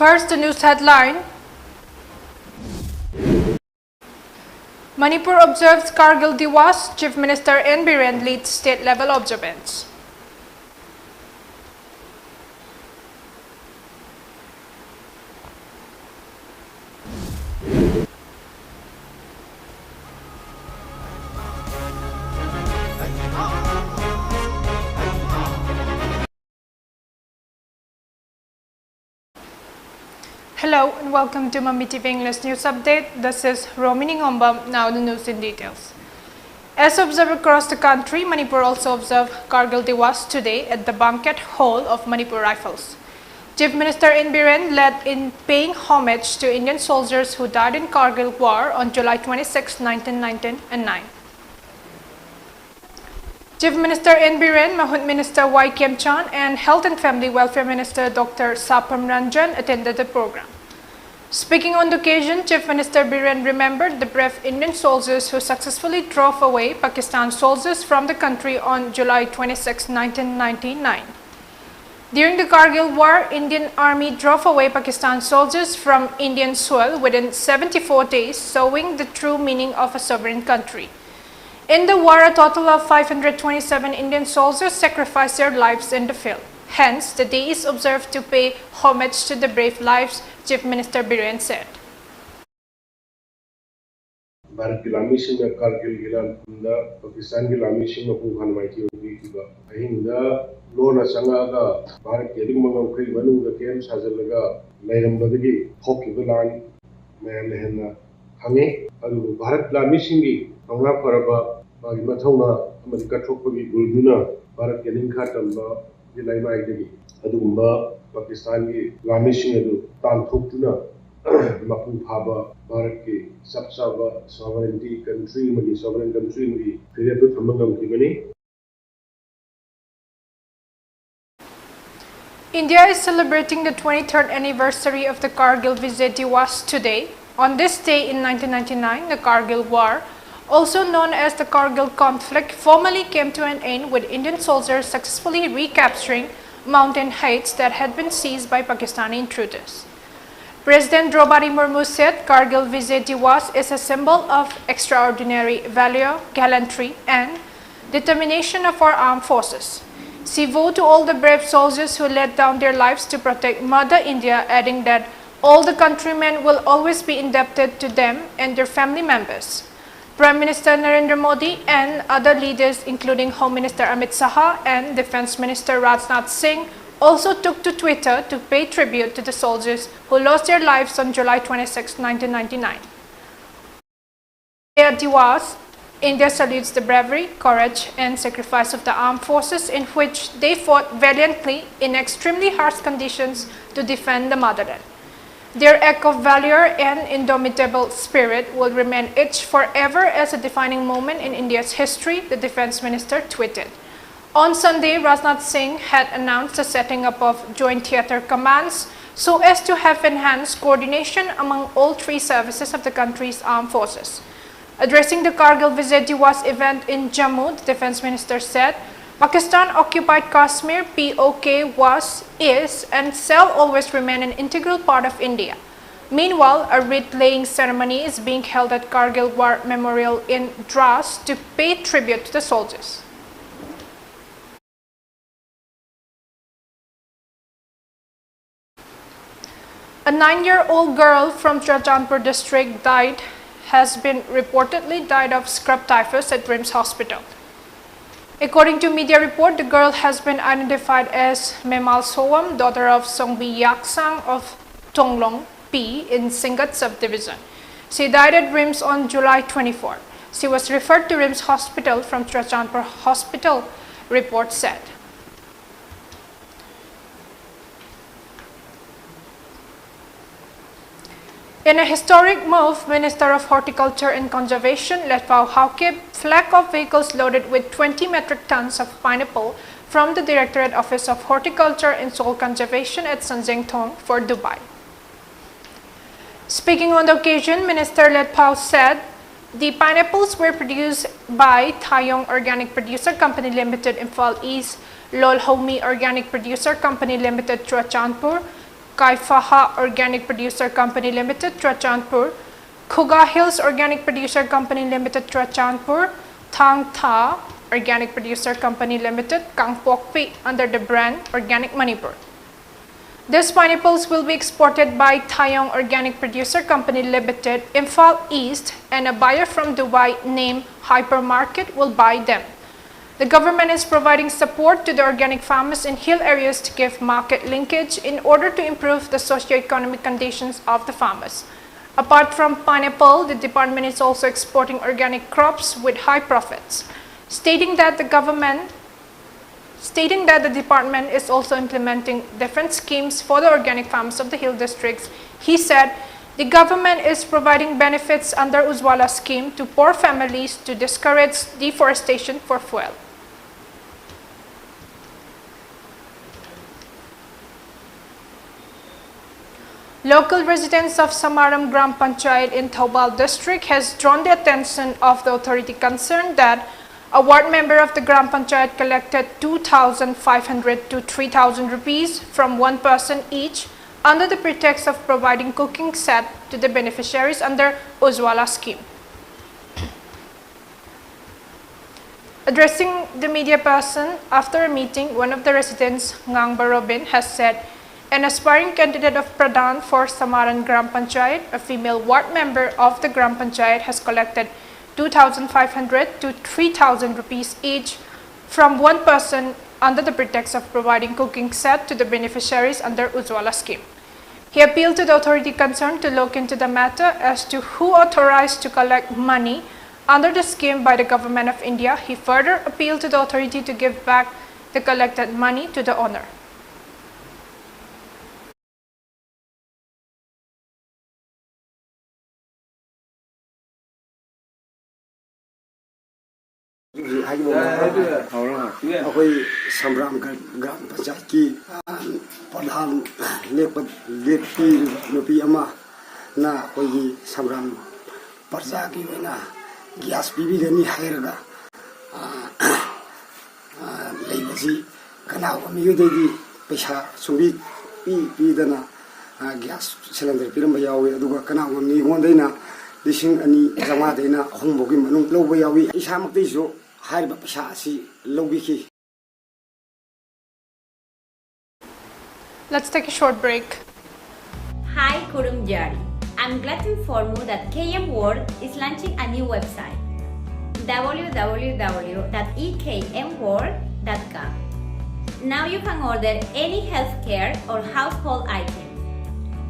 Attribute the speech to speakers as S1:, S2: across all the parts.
S1: First, the news headline. Manipur observes Kargil Diwas. Chief Minister N. Biren leads state-level observance. Hello and welcome to Mami TV English News Update. This is ROMEE NINGOMBAM. Now the news in details. As observed across the country, Manipur also observed Kargil Diwas today at the banquet hall of Manipur Rifles. Chief Minister N. Biren led in paying homage to Indian soldiers who died in Kargil War on July 26, 1999. Chief Minister N. Biren, Mahut Minister Y. Kem Chan, and Health and Family Welfare Minister Dr. Sapam Ranjan attended the program. Speaking on the occasion, Chief Minister Biren remembered the brave Indian soldiers who successfully drove away Pakistan soldiers from the country on July 26, 1999. During the Kargil War, Indian Army drove away Pakistan soldiers from Indian soil within 74 days, showing the true meaning of a sovereign country. In the war, a total of 527 Indian soldiers sacrificed their lives in the field. Hence, the day is observed to pay homage to the brave lives, Chief Minister Biren said.
S2: Bharat की लामी सिंह कारगिल गिलान कुंदा पाकिस्तान की लामी सिंह को हनमाइती होगी किबा अहिंदा लोना संगागा भारत के दिगमंगम खै मनुंगा केम साजलगा लैरंबदगी होकिबलान ma'am लेहना हंगे अदु भारत लामी सिंह की अंगा फरबा मागी मथौना अमदि कथोकपगी गुलदुना भारत के निंखा तंबा जिलाइमाइदगी अदुगुंबा पाकिस्तान की लामी सिंह अदु तांथोक्तुना मपू फाबा भारत के सबसाबा सॉवरेनिटी कंट्री मगी सॉवरेन कंट्री मगी फिरेबु थमंगम किबनी.
S1: India is celebrating the 23rd anniversary of the Kargil Vijay Diwas today. On this day in 1999, the Kargil War, also known as the Kargil conflict, formally came to an end with Indian soldiers successfully recapturing mountain heights that had been seized by Pakistani intruders. President Draupadi Murmu said Kargil Vijay Diwas is a symbol of extraordinary valor, gallantry and determination of our armed forces. She vowed to all the brave soldiers who laid down their lives to protect Mother India, adding that all the countrymen will always be indebted to them and their family members. Prime Minister Narendra Modi and other leaders including Home Minister Amit Shah and Defence Minister Rajnath Singh also took to Twitter to pay tribute to the soldiers who lost their lives on July 26, 1999. Vijay Diwas, India salutes the bravery, courage and sacrifice of the armed forces in which they fought valiantly in extremely harsh conditions to defend the motherland. Their act of valor and indomitable spirit will remain etched forever as a defining moment in India's history, the Defence Minister tweeted. On Sunday, Rajnath Singh had announced the setting up of joint theatre commands so as to have enhanced coordination among all three services of the country's armed forces. Addressing the Kargil Vijay Diwas event in Jammu, the Defence Minister said, Pakistan-occupied Kashmir (POK) was, is and shall always remain an integral part of India. Meanwhile, a wreath-laying ceremony is being held at Kargil War Memorial in Dras to pay tribute to the soldiers. A 9-year-old girl from Shahjahanpur district has been reportedly died of scrub typhus at RIMS Hospital. According to media report, the girl has been identified as Memal Soam, daughter of Songbi Yaksang of Tonglong P in Singat subdivision. She died at RIMS on July 24. She was referred to RIMS Hospital from Shahjahanpur Hospital, report said. In a historic move, Minister of Horticulture and Conservation Letpao Hauke flagged off vehicles loaded with 20 metric tons of pineapple from the Directorate Office of Horticulture and Soil Conservation at Sanjeng Thong for Dubai. Speaking on the occasion, Minister Letpao said the pineapples were produced by Thayong Organic Producer Company Limited, Imphal East, Lolhomi Organic Producer Company Limited, Churachandpur, Kaifaha Organic Producer Company Limited, Trachandpur, Khuga Hills Organic Producer Company Limited, Trachandpur, Thang Tha Organic Producer Company Limited, Kangpokpi under the brand Organic Manipur. These pineapples will be exported by Thayong Organic Producer Company Limited, Imphal East, and a buyer from Dubai named Hypermarket will buy them. The government is providing support to the organic farmers in hill areas to give market linkage in order to improve the socio-economic conditions of the farmers. Apart from pineapple, the department is also exporting organic crops with high profits. Stating that the department is also implementing different schemes for the organic farmers of the hill districts, he said the government is providing benefits under Ujjwala scheme to poor families to discourage deforestation for fuel. Local residents of Samaram Gram Panchayat in Thoubal district has drawn the attention of the authority concerned that a ward member of the Gram Panchayat collected 2,500 to 3,000 rupees from one person each under the pretext of providing cooking set to the beneficiaries under Ujjwala scheme. Addressing the media person after a meeting, one of the residents, Ngangba Robin, has said an aspiring candidate of Pradhan for Samaran Gram Panchayat, a female ward member of the Gram Panchayat, has collected 2,500 to 3,000 rupees each from one person under the pretext of providing cooking set to the beneficiaries under Ujjwala scheme. He appealed to the authority concerned to look into the matter as to who authorized to collect money under the scheme by the Government of India. He further appealed to the authority to give back the collected money to the owner.
S3: अखोई समराम ग्राम पंचायत की प्रधान लेपी नुपी अमा ना अखोई समराम प्रजा की वना gas पीबीदनी हायरगा लेबसी कनाव मियुदेदी पैसा सुबी पीदना गैस सिलेंडर पिरम यावे अदुगा कनाव मिगोंदैना लिसिंग अनि जमादैना होंबोगी मनुंग लौबा यावी इसामक्तिसो हारिबा पैसा asi लौबिखि.
S1: Let's take a short break.
S4: Hi Kurum Jari. I'm glad to inform you that KM World is launching a new website, www.ekmworld.com. Now you can order any healthcare or household item.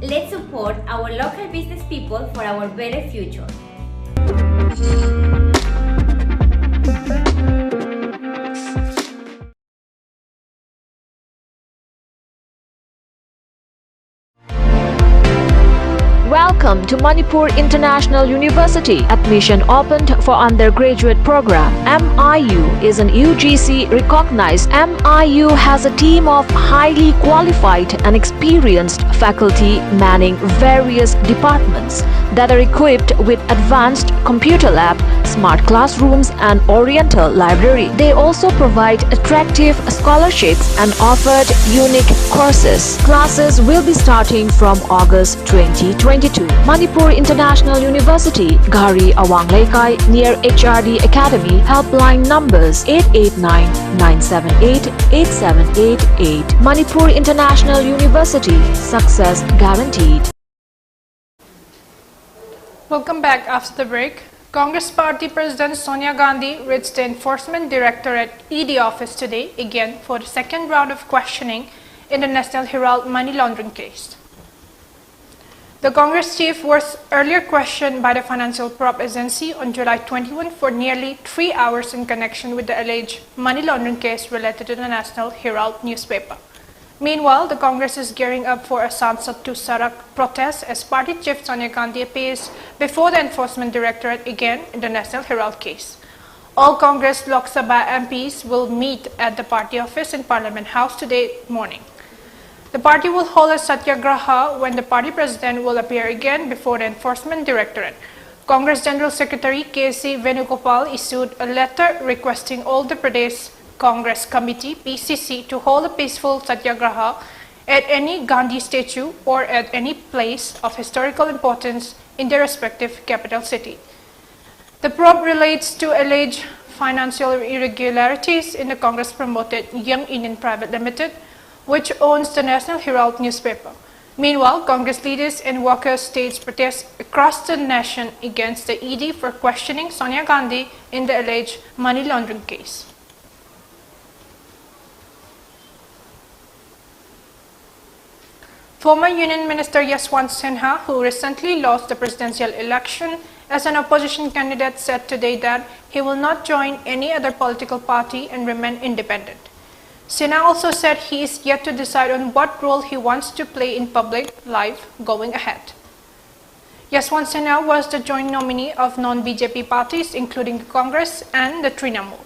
S4: Let's support our local business people for our better future.
S5: Welcome to Manipur International University. Admission opened for undergraduate program. MIU is an UGC recognized. MIU has a team of highly qualified and experienced faculty manning various departments that are equipped with advanced computer lab, smart classrooms and oriental library. They also provide attractive scholarships and offered unique courses. Classes will be starting from August 2022. Manipur International University, Gari Awang Laikai, near HRD Academy. Helpline numbers 889-978-8788. Manipur International University, success guaranteed.
S1: Welcome back after the break. Congress Party President Sonia Gandhi reached the Enforcement Directorate ED office today, again for the second round of questioning in the National Herald money laundering case. The Congress chief was earlier questioned by the Financial Probe Agency on July 21 for nearly 3 hours in connection with the alleged money laundering case related to the National Herald newspaper. Meanwhile, the Congress is gearing up for a Sansad to Sarak protest as party chief Sonia Gandhi appears before the Enforcement Directorate again in the National Herald case. All Congress Lok Sabha MPs will meet at the party office in Parliament House today morning. The party will hold a satyagraha when the party president will appear again before the Enforcement Directorate. Congress General Secretary K.C. Venugopal issued a letter requesting all the Pradesh Congress Committee (PCC) to hold a peaceful satyagraha at any Gandhi statue or at any place of historical importance in their respective capital city. The probe relates to alleged financial irregularities in the Congress-promoted Young Indian Private Limited, which owns the National Herald newspaper. Meanwhile, Congress leaders and workers staged protests across the nation against the ED for questioning Sonia Gandhi in the alleged money laundering case. Former Union Minister Yashwant Sinha, who recently lost the presidential election as an opposition candidate, said today that he will not join any other political party and remain independent. Sinha also said he is yet to decide on what role he wants to play in public life going ahead. Yashwant Sinha was the joint nominee of non-BJP parties including the Congress and the Trinamool.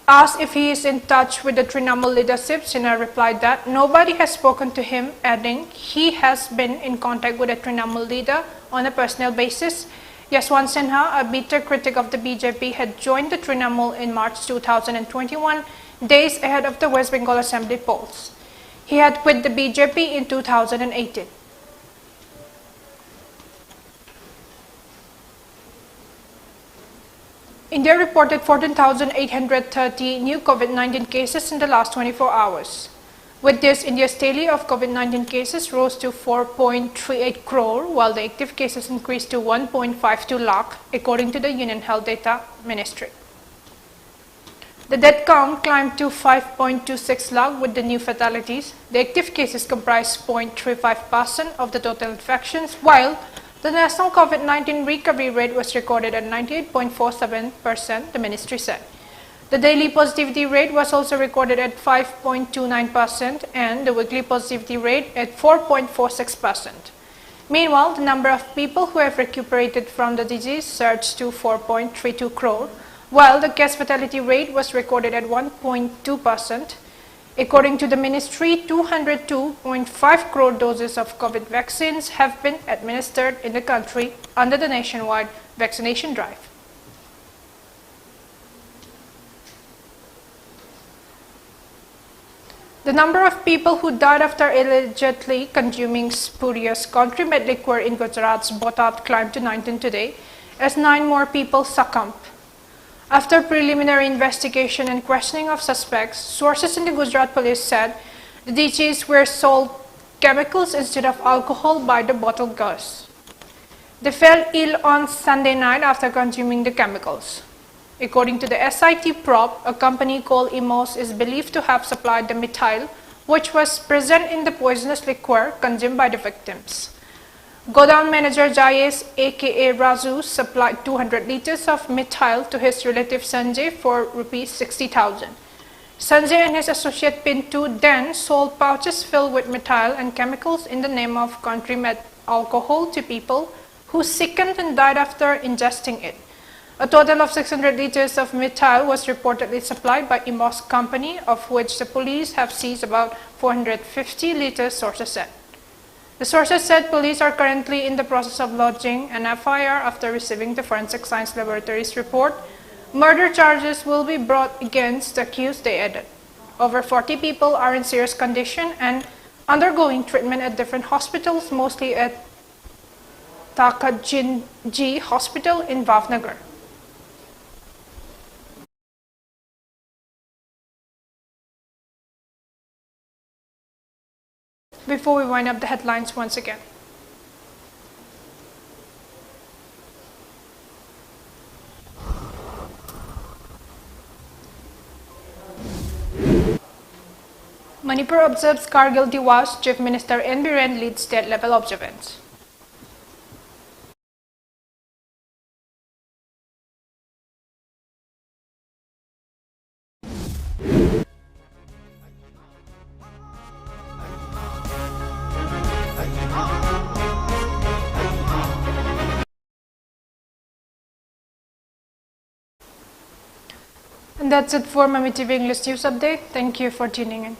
S1: Asked if he is in touch with the Trinamool leadership, Sinha replied that nobody has spoken to him, adding he has been in contact with the Trinamool leader on a personal basis. Yashwant Sinha, a bitter critic of the BJP, had joined the Trinamool in March 2021, days ahead of the West Bengal Assembly polls. He had quit the BJP in 2018. India reported 14,830 new COVID-19 cases in the last 24 hours. With this, India's tally of COVID-19 cases rose to 4.38 crore, while the active cases increased to 1.52 lakh, according to the Union Health Data Ministry. The death count climbed to 5.26 lakh with the new fatalities. The active cases comprise 0.35% of the total infections, while the national COVID-19 recovery rate was recorded at 98.47%, the ministry said. The daily positivity rate was also recorded at 5.29% and the weekly positivity rate at 4.46%. Meanwhile, the number of people who have recuperated from the disease surged to 4.32 crore, while the case fatality rate was recorded at 1.2%. According to the ministry, 202.5 crore doses of COVID vaccines have been administered in the country under the nationwide vaccination drive. The number of people who died after allegedly consuming spurious country-made liquor in Gujarat's Botat climbed to 19 today, as 9 more people succumbed. After preliminary investigation and questioning of suspects, sources in the Gujarat police said the DJs were sold chemicals instead of alcohol by the bottle girls. They fell ill on Sunday night after consuming the chemicals. According to the SIT probe, a company called Imos is believed to have supplied the methyl, which was present in the poisonous liquor consumed by the victims. Godown manager Jayes aka Raju supplied 200 liters of methyl to his relative Sanjay for Rs 60,000. Sanjay and his associate Pintu then sold pouches filled with methyl and chemicals in the name of country-made alcohol to people who sickened and died after ingesting it. A total of 600 liters of methyl was reportedly supplied by Imos company, of which the police have seized about 450 liters, sources said. The sources said police are currently in the process of lodging an FIR after receiving the Forensic Science Laboratory's report. Murder charges will be brought against the accused, they added. Over 40 people are in serious condition and undergoing treatment at different hospitals, mostly at Takajinji Hospital in Bhavnagar. Before we wind up the headlines once again. Manipur observes Kargil Diwas, Chief Minister N. Biren leads state-level observance. And that's it for Mami TV English News Update. Thank you for tuning in.